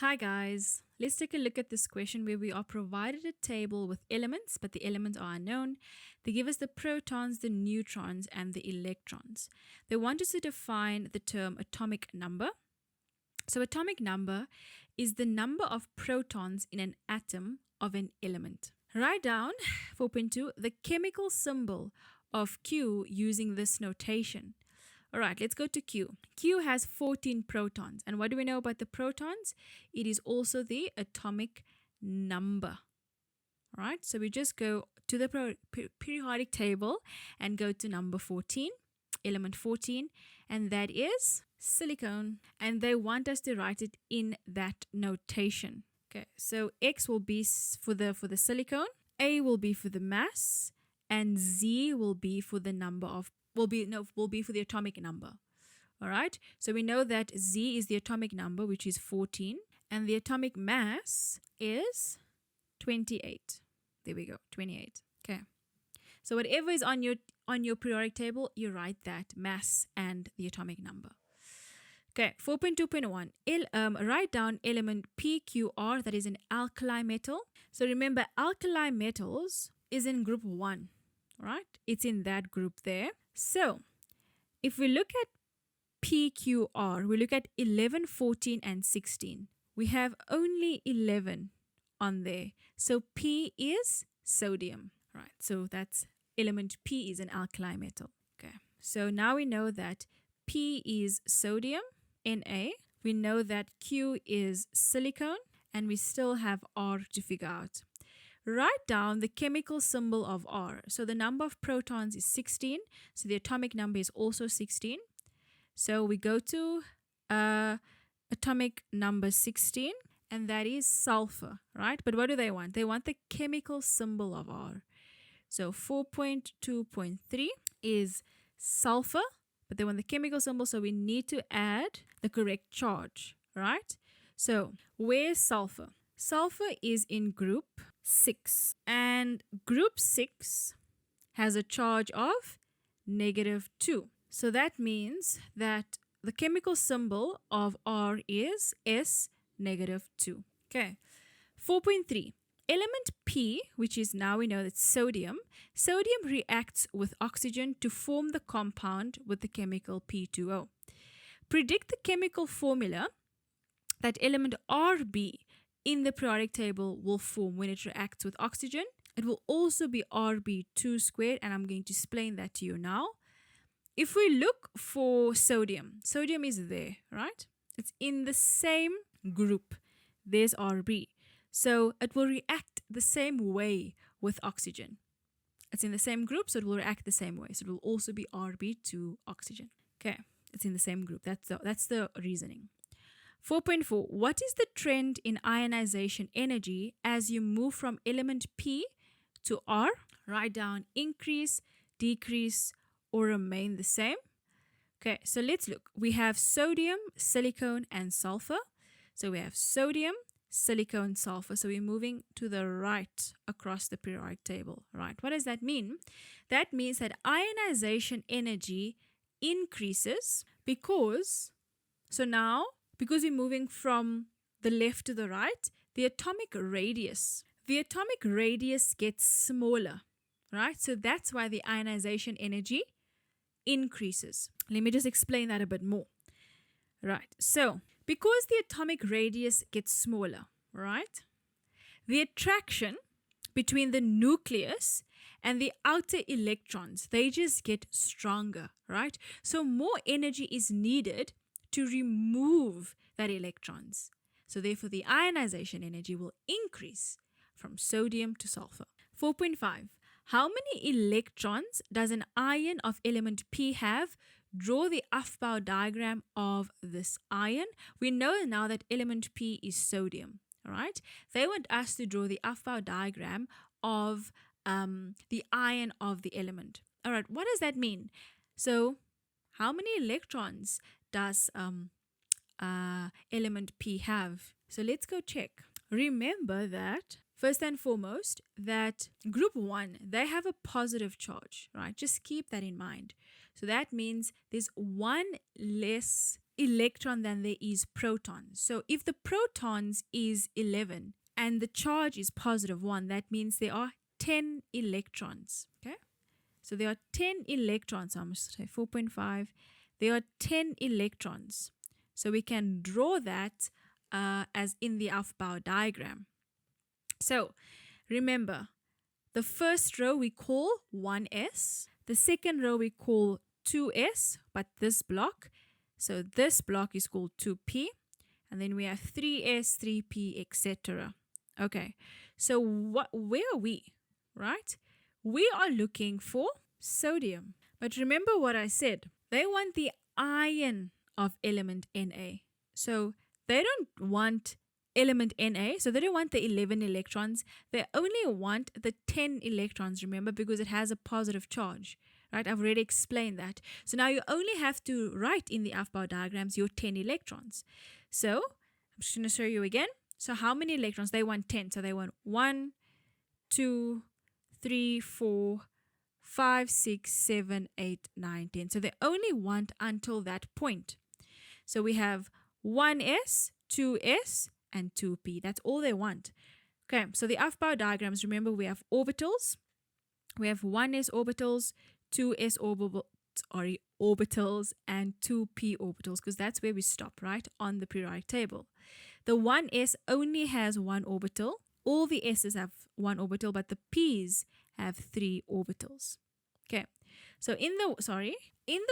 Hi guys, let's take a look at this question where we are provided a table with elements, but the elements are unknown. They give us the protons, the neutrons, and the electrons. They want us to define the term atomic number. So atomic number is the number of protons in an atom of an element. Write down 4.2 the chemical symbol of Q using this notation. All right, let's go to Q. Q has 14 protons. And what do we know about the protons? It is also the atomic number. All right, so we just go to the periodic table and go to number 14, element 14, and that is silicon. And they want us to write it in that notation. Okay, so X will be for the silicon, A will be for the mass, and Z will be for the number of will be for the atomic number. All right, so we know that Z is the atomic number, which is 14, and the atomic mass is 28. There we go, 28. Okay, so whatever is on your periodic table, you write that mass and the atomic number. Okay, 4.2.1, write down element PQR, that is an alkali metal. So remember, alkali metals is in group 1, right? It's in that group there. So if we look at PQR, we look at 11, 14, and 16. We have only 11 on there. So P is sodium, right? So that's element P is an alkali metal. Okay, so now we know that P is sodium, Na. We know that Q is silicon, and we still have R to figure out. Write down the chemical symbol of R. So the number of protons is 16. So the atomic number is also 16. So we go to atomic number 16, and that is sulfur, right? But what do they want? They want the chemical symbol of R. So 4.2.3 is sulfur, but they want the chemical symbol, so we need to add the correct charge, right? So where's sulfur? Sulfur is in group 6, and group 6 has a charge of -2. So that means that the chemical symbol of R is S -2. Okay. 4.3. Element P, which is now we know that's sodium. Sodium reacts with oxygen to form the compound with the chemical P2O. Predict the chemical formula that element Rb in the periodic table will form when it reacts with oxygen. It will also be Rb2 squared, and I'm going to explain that to you now. If we look for sodium, sodium is there, right? It's in the same group. There's Rb. So it will react the same way with oxygen. It's in the same group, so it will react the same way. So it will also be Rb2 oxygen. Okay, it's in the same group. That's the reasoning. 4.4. What is the trend in ionization energy as you move from element P to R? Write down increase, decrease, or remain the same. Okay, so let's look. We have sodium, silicon, and sulfur. So we have sodium, silicon, sulfur. So we're moving to the right across the periodic table, right? What does that mean? That means that ionization energy increases because we're moving from the left to the right, the atomic radius gets smaller, right? So that's why the ionization energy increases. Let me just explain that a bit more. Right, so because the atomic radius gets smaller, right, the attraction between the nucleus and the outer electrons, they just get stronger, right? So more energy is needed to remove that electrons. So therefore the ionization energy will increase from sodium to sulfur. 4.5. How many electrons does an ion of element P have? Draw the Aufbau diagram of this ion. We know now that element P is sodium, right? They want us to draw the Aufbau diagram of the ion of the element. All right, what does that mean? So how many electrons does element P have? So let's go check. Remember that first and foremost, that group 1, they have a positive charge, right? Just keep that in mind. So that means there's one less electron than there is protons. So if the protons is 11 and the charge is positive 1, that means there are 10 electrons. Okay? So there are 10 electrons. So I'm going to say 4.5. There are 10 electrons. So we can draw that as in the Aufbau diagram. So remember, the first row we call 1s. The second row we call 2s, but this block. So this block is called 2p. And then we have 3s, 3p, etc. Okay, so where are we, right? We are looking for sodium. But remember what I said. They want the ion of element Na. So they don't want element Na. So they don't want the 11 electrons. They only want the 10 electrons, remember, because it has a positive charge. Right? I've already explained that. So now you only have to write in the Aufbau diagrams your 10 electrons. So I'm just going to show you again. So how many electrons? They want 10. So they want 1, 2, 3, 4, 5, 6, 7, 8, 9, 10. So they only want until that point. So we have 1s, 2s, and 2p. That's all they want. Okay, so the Aufbau diagrams, remember we have orbitals. We have 1s orbitals, 2s orbitals, and 2p orbitals, because that's where we stop, right, on the periodic table. The 1s only has one orbital. All the s's have one orbital, but the p's have 3 orbitals. Okay, so in the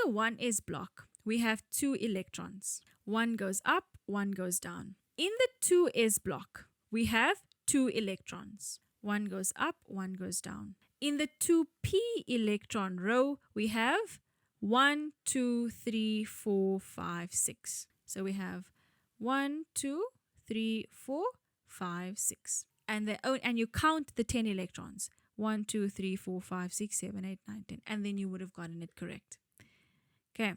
1s block, we have 2 electrons. One goes up, one goes down. In the 2s block, we have 2 electrons. One goes up, one goes down. In the 2p electron row, we have 1, 2, 3, 4, 5, 6. So we have 1, 2, 3, 4, 5, 6. And you count the 10 electrons. 1, 2, 3, 4, 5, 6, 7, 8, 9, 10. And then you would have gotten it correct. Okay.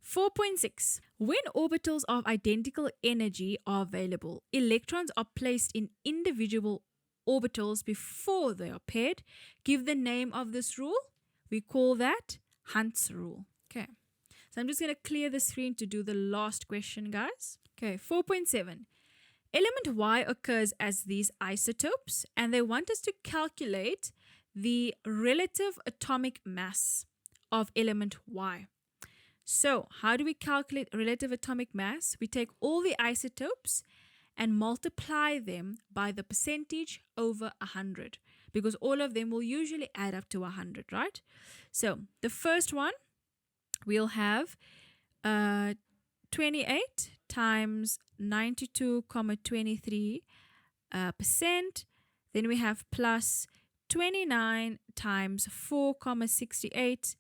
4.6. When orbitals of identical energy are available, electrons are placed in individual orbitals before they are paired. Give the name of this rule. We call that Hunt's rule. Okay. So I'm just going to clear the screen to do the last question, guys. Okay, 4.7. Element Y occurs as these isotopes, and they want us to calculate the relative atomic mass of element Y. So how do we calculate relative atomic mass? We take all the isotopes and multiply them by the percentage over 100, because all of them will usually add up to 100, right? So the first one, we'll have 28 times 92.23%. Then we have plus 29 times 4.68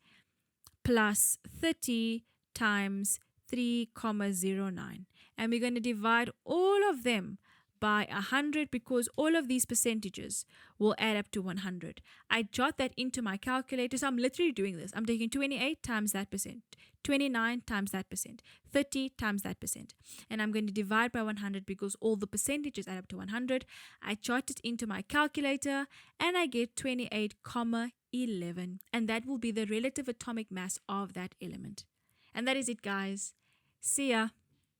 plus 30 times 3.09. And we're going to divide all of them by 100, because all of these percentages will add up to 100. I jot that into my calculator, so I'm literally doing this. I'm taking 28 times that percent, 29 times that percent, 30 times that percent. And I'm going to divide by 100 because all the percentages add up to 100. I jot it into my calculator and I get 28.11. And that will be the relative atomic mass of that element. And that is it, guys. See ya.